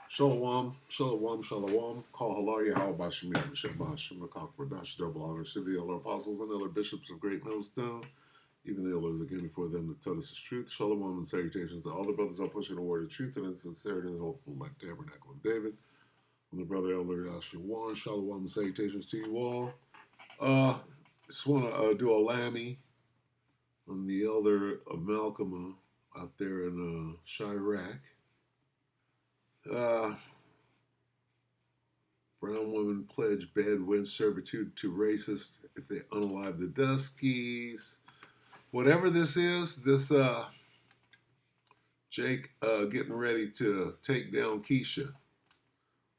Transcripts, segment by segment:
Shalom, shalom, shalom. Call halal Yahweh Bashemir, Shabbat, Shemakak, Radash, double honor, to the elder apostles and elder bishops of Great Millstone, even the elders that came before them that taught us his truth. Shalom and salutations to all the brothers all pushing the word of truth and in sincerity and hopeful, like Tabernacle of David. And the brother elder Yashawan, shalom and salutations to you all. Just want to do a lammy on the elder of Malcolm out there in Chirac. Brown women pledge bed-win servitude to racists if they unalive the Duskies. Whatever this is, this Jake getting ready to take down Keisha.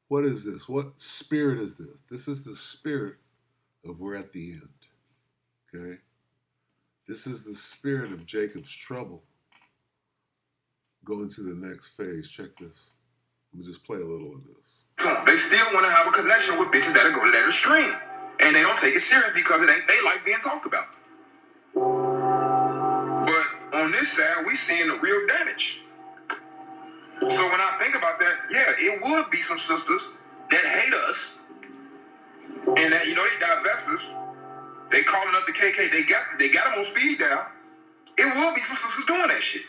What is this? What spirit is this? This is the spirit of we're at the end. Okay? This is the spirit of Jacob's trouble. Going to the next phase. Check this. Let me just play a little of this. They still want to have a connection with bitches that'll go let her stream. And they don't take it serious because it ain't they like being talked about. But on this side, we seeing the real damage. So when I think about that, yeah, it would be some sisters that hate us and that, they divest us. They calling up the KK. They got them on speed dial. It would be some sisters doing that shit.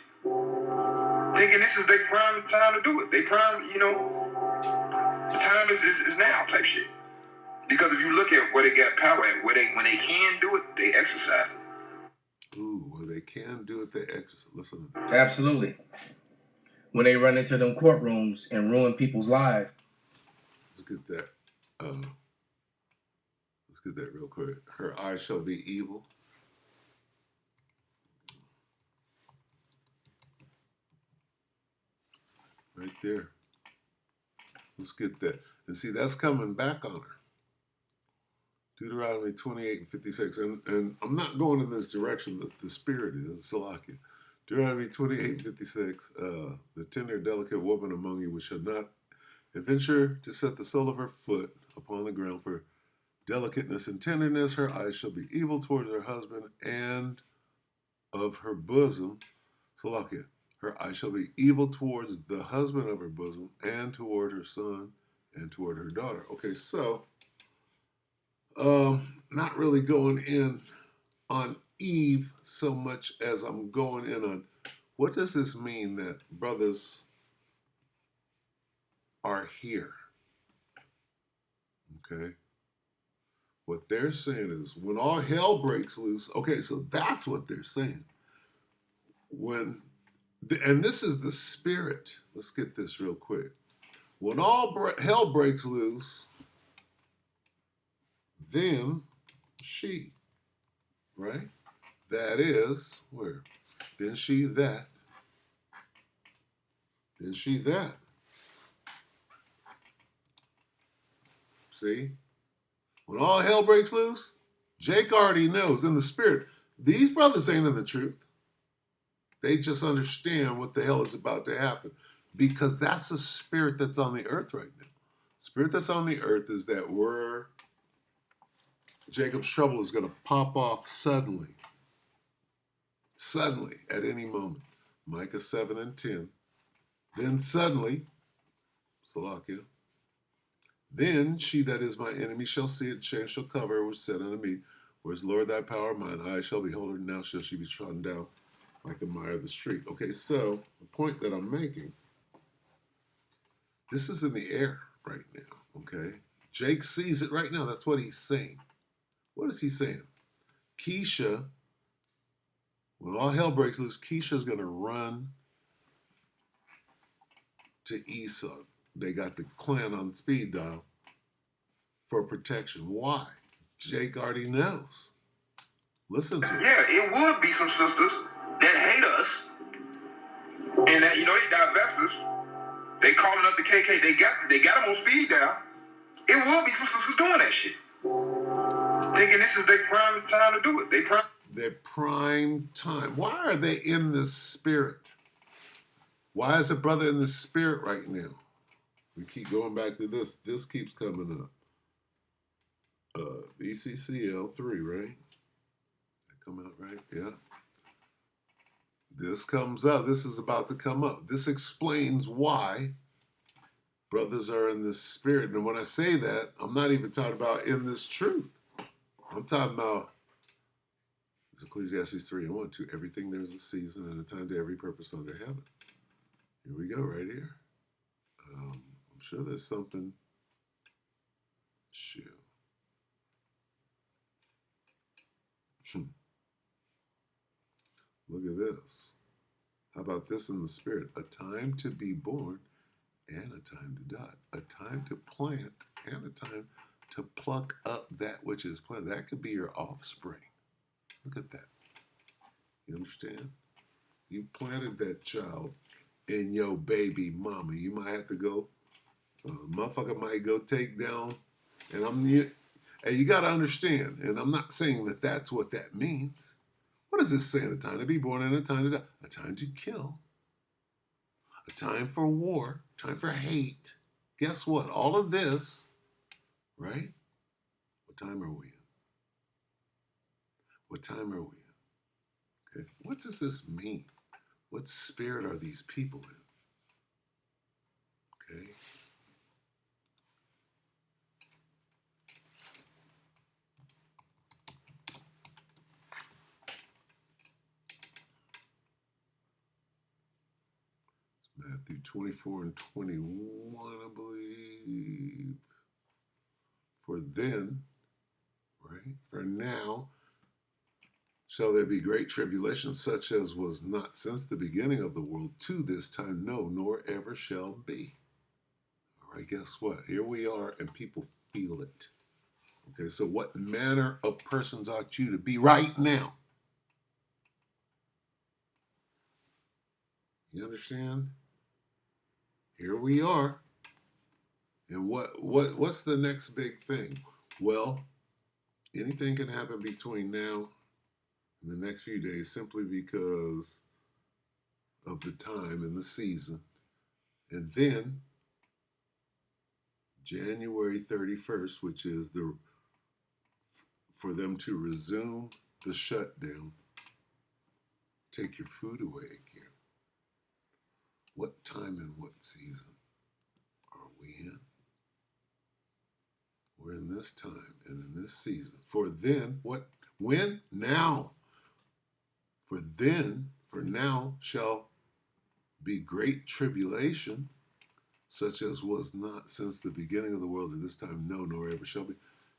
Thinking this is their prime time to do it. They prime, the time is now type shit. Because if you look at where they got power at, when they can do it, they exercise it. Ooh, where they can do it, they exercise. Listen to that. Absolutely. When they run into them courtrooms and ruin people's lives. Let's get that. Let's get that real quick. Her eyes shall be evil. Right there. Let's get that. And see, that's coming back on her. Deuteronomy 28 and 56. And I'm not going in this direction that the spirit is, Salakia. Deuteronomy 28 and 56. The tender, delicate woman among you which shall not adventure to set the sole of her foot upon the ground for delicateness and tenderness. Her eyes shall be evil towards her husband, and of her bosom, Salakia. Her eyes shall be evil towards the husband of her bosom, and toward her son, and toward her daughter. Okay, so, not really going in on Eve so much as I'm going in on what does this mean that brothers are here? Okay. What they're saying is when all hell breaks loose, okay, so that's what they're saying. And this is the spirit. Let's get this real quick. When all hell breaks loose, then she, right? That is, where? Then she that. Then she that. See? When all hell breaks loose, Jake already knows in the spirit. These brothers ain't in the truth. They just understand what the hell is about to happen. Because that's the spirit that's on the earth right now. Spirit that's on the earth is that Jacob's trouble is going to pop off suddenly. Suddenly, at any moment. Micah 7 and 10. Then suddenly, Salakia, then she that is my enemy shall see it, shame shall cover her, which said unto me, where's Lord thy power, mine eye shall behold her, now shall she be trodden down like the mire of the street. Okay, so the point that I'm making, this is in the air right now, okay? Jake sees it right now. That's what he's saying. What is he saying? Keisha, when all hell breaks loose, Keisha's going to run to Esau. They got the clan on speed dial for protection. Why? Jake already knows. Listen to it. Yeah, it would be some sisters that hate us and that, they divest us. They calling up the KK. They got them on speed dial. It would be some sisters doing that shit. Thinking this is their prime time to do it. Their prime time. Why are they in this spirit? Why is a brother in the spirit right now? We keep going back to this. This keeps coming up. BCCL 3, right? That come out, right? Yeah. This comes up. This is about to come up. This explains why Brothers are in this spirit. And when I say that, I'm not even talking about in this truth. I'm talking about it's Ecclesiastes 3:1. To everything there's a season and a time to every purpose under heaven. Here we go, right here. I'm sure there's something. Shoot. Look at this. How about this in the spirit? A time to be born and a time to die. A time to plant and a time to pluck up that which is planted. That could be your offspring. Look at that. You understand? You planted that child in your baby mama. You might have to go, motherfucker might go take down, and you got to understand, and I'm not saying that that's what that means. What does this say? A time to be born and a time to die. A time to kill. A time for war. Time for hate. Guess what? All of this, right? What time are we in? What time are we in? Okay. What does this mean? What spirit are these people in? Okay. Matthew 24 and 21, I believe. For then, right? For now, shall there be great tribulation, such as was not since the beginning of the world to this time, no, nor ever shall be. All right, guess what? Here we are, and people feel it. Okay, so what manner of persons ought you to be right now? You understand? Here we are. And what's the next big thing? Well, anything can happen between now and the next few days simply because of the time and the season. And then January 31st, which is for them to resume the shutdown, take your food away again. What time and what season are we in? We're in this time and in this season. For then, what? When? Now. For then, for now, shall be great tribulation, such as was not since the beginning of the world at this time, no, nor ever shall be.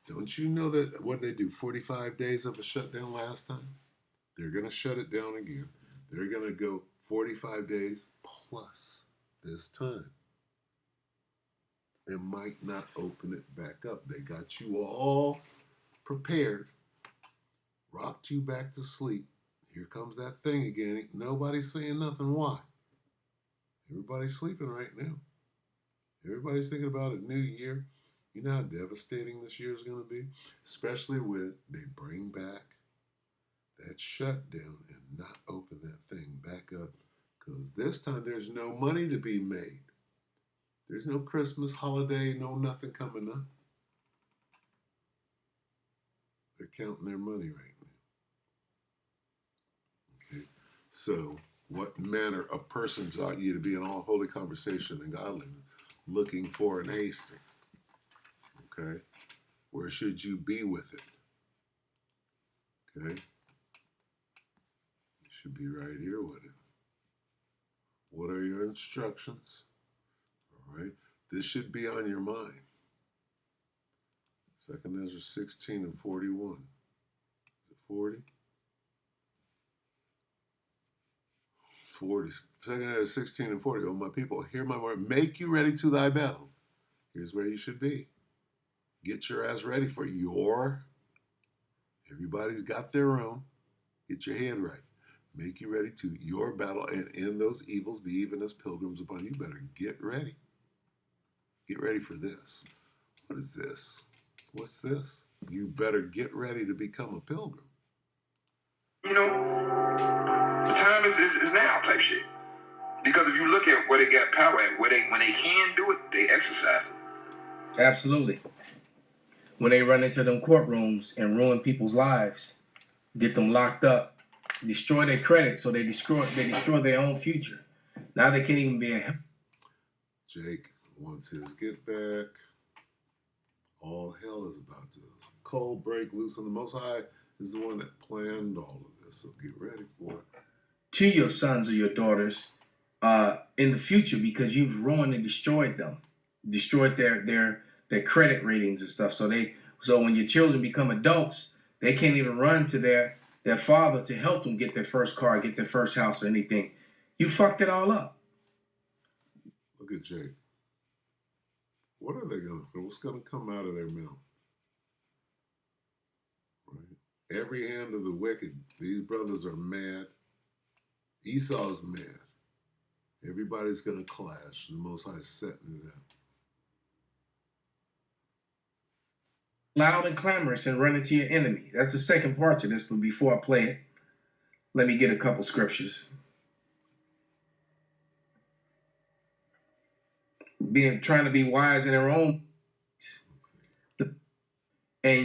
Don't you know that what they do, 45 days of a shutdown last time? They're going to shut it down again. They're going to go 45 days plus this time. They might not open it back up. They got you all prepared, rocked you back to sleep. Here comes that thing again. Nobody's saying nothing. Why? Everybody's sleeping right now. Everybody's thinking about a new year. You know how devastating this year is going to be? Especially when they bring back that shutdown and not open that thing back up. Because this time there's no money to be made. There's no Christmas holiday, no nothing coming up. They're counting their money right now. Okay. So, what manner of persons ought you to be in all holy conversation and godliness, looking for and hasting? Okay. Where should you be with it? Okay. You should be right here with it. What are your instructions? All right. This should be on your mind. 2 Ezra 16 and 41. Is it 40? 40. 2 Ezra 16 and 40. Oh, my people, hear my word. Make you ready to thy battle. Here's where you should be. Get your ass ready for everybody's got their own. Get your head right. Make you ready to your battle, and in those evils be even as pilgrims upon you. Better get ready. Get ready for this. What is this? What's this? You better get ready to become a pilgrim. You know, the time is now type shit. Because if you look at where they got power at, when they can do it, they exercise it. Absolutely. When they run into them courtrooms and ruin people's lives, get them locked up, destroy their credit, so they destroy their own future. Now they can't even be a... Jake, Once his get back, all hell is about to cold break loose, and the Most High is the one that planned all of this. So get ready for it. To your sons or your daughters in the future, because you've ruined and destroyed them, destroyed their credit ratings and stuff. So when your children become adults, they can't even run to their father to help them get their first car, get their first house, or anything. You fucked it all up. Look at Jake. What are they going to do? What's going to come out of their mouth? Right? Every hand of the wicked. These brothers are mad. Esau's mad. Everybody's going to clash. The Most High is setting it up. Loud and clamorous and run into your enemy. That's the second part to this, but before I play it, let me get a couple scriptures. Trying to be wise in their own. Okay, I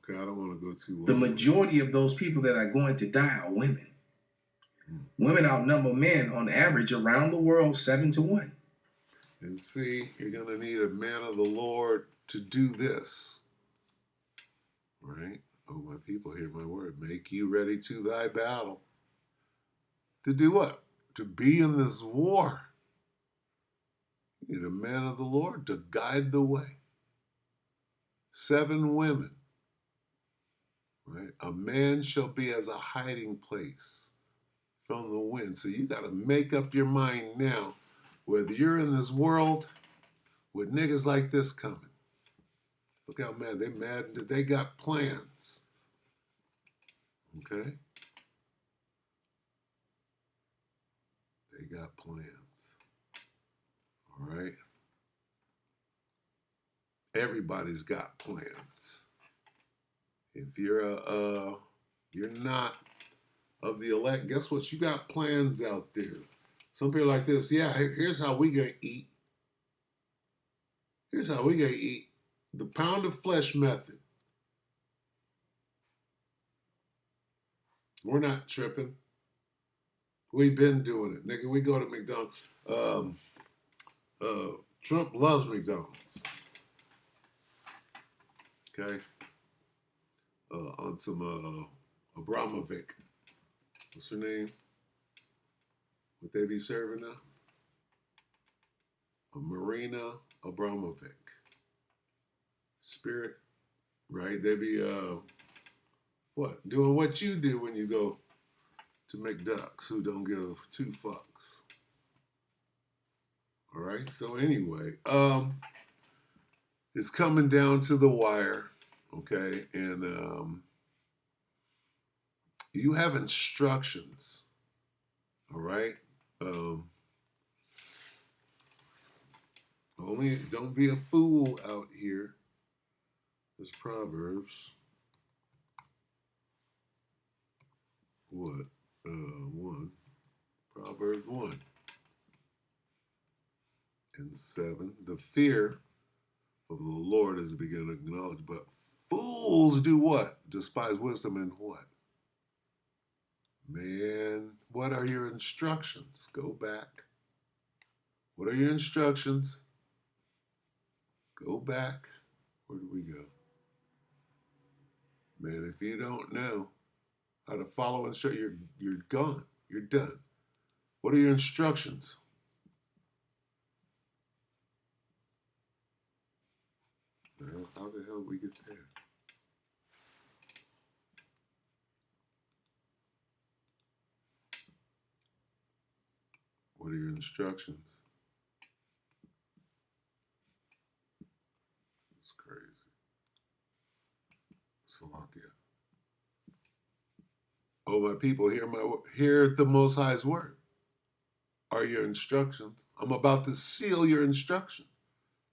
don't want to go too long. The majority of those people that are going to die are women. Women outnumber men on average around the world 7-1. And see, you're going to need a man of the Lord to do this. Right? Oh, my people, hear my word. Make you ready to thy battle. To do what? To be in this war. You need a man of the Lord to guide the way. 7 women. Right? A man shall be as a hiding place from the wind. So you got to make up your mind now, whether you're in this world with niggas like this coming. Look how mad they mad. They got plans. Okay? They got plans. All right? Everybody's got plans. If you're not of the elect, guess what? You got plans out there. Some people like this, yeah, here's how we gonna eat. Here's how we gonna eat. The pound of flesh method. We're not tripping. We've been doing it, nigga. We go to McDonald's. Trump loves McDonald's. Okay. On some Abramovic. What's her name? What they be serving now? Marina Abramovic. Spirit, right? They be what? Doing what you do when you go to McDucks, who don't give 2 fucks. All right. So anyway, it's coming down to the wire, okay? And you have instructions, all right? Only don't be a fool out here. This Proverbs. What? 1. Proverbs 1 and 7. The fear of the Lord is the beginning of knowledge, but fools do what? Despise wisdom and what? Man, what are your instructions? Go back. What are your instructions? Go back. Where do we go? Man, if you don't know how to follow instructions, you're gone. You're done. What are your instructions? Well, how the hell did we get there? What are your instructions? It's crazy. Slovakia. Oh, my people, hear the Most High's word. Are your instructions? I'm about to seal your instruction.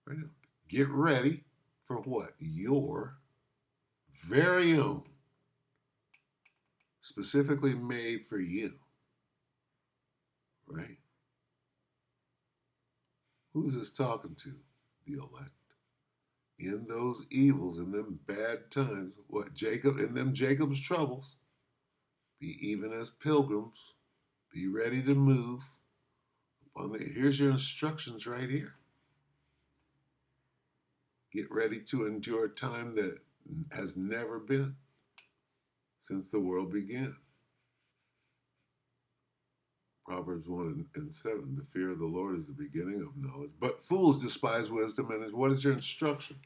Right now. Get ready for what? Your very own. Specifically made for you. Right? Who's this talking to? The elect. In those evils, in them bad times, what? Jacob, in them Jacob's troubles, be even as pilgrims, be ready to move. Here's your instructions right here. Get ready to endure a time that has never been since the world began. Proverbs 1 and 7. The fear of the Lord is the beginning of knowledge. But fools despise wisdom. And what is your instruction?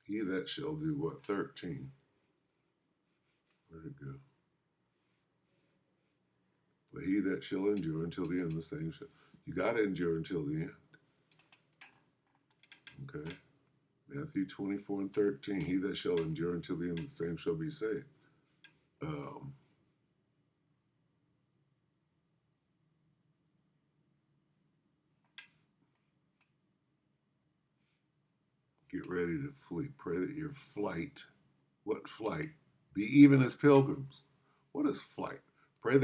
He that shall do what? 13. Where'd it go? But he that shall endure until the end, the same shall. You got to endure until the end. Okay? Matthew 24 and 13. He that shall endure until the end, the same shall be saved. Get ready to flee. Pray that your flight, what flight? Be even as pilgrims. What is flight? Pray ye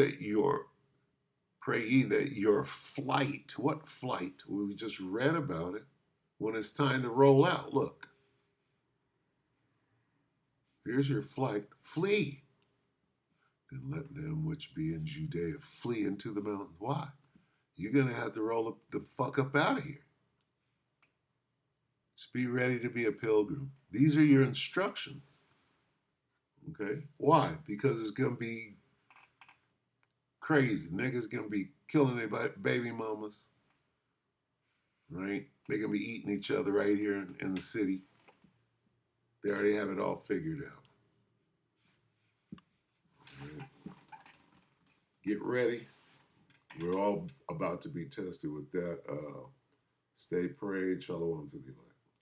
that your flight, what flight? Well, we just read about it. When it's time to roll out, look. Here's your flight. Flee. And let them which be in Judea flee into the mountains. Why? You're going to have to roll the fuck up out of here. Just be ready to be a pilgrim. These are your instructions. Okay? Why? Because it's going to be crazy. Niggas going to be killing their baby mamas. Right? They're going to be eating each other right here in the city. They already have it all figured out. Right? Get ready. We're all about to be tested with that. Stay prayed. Shalom to the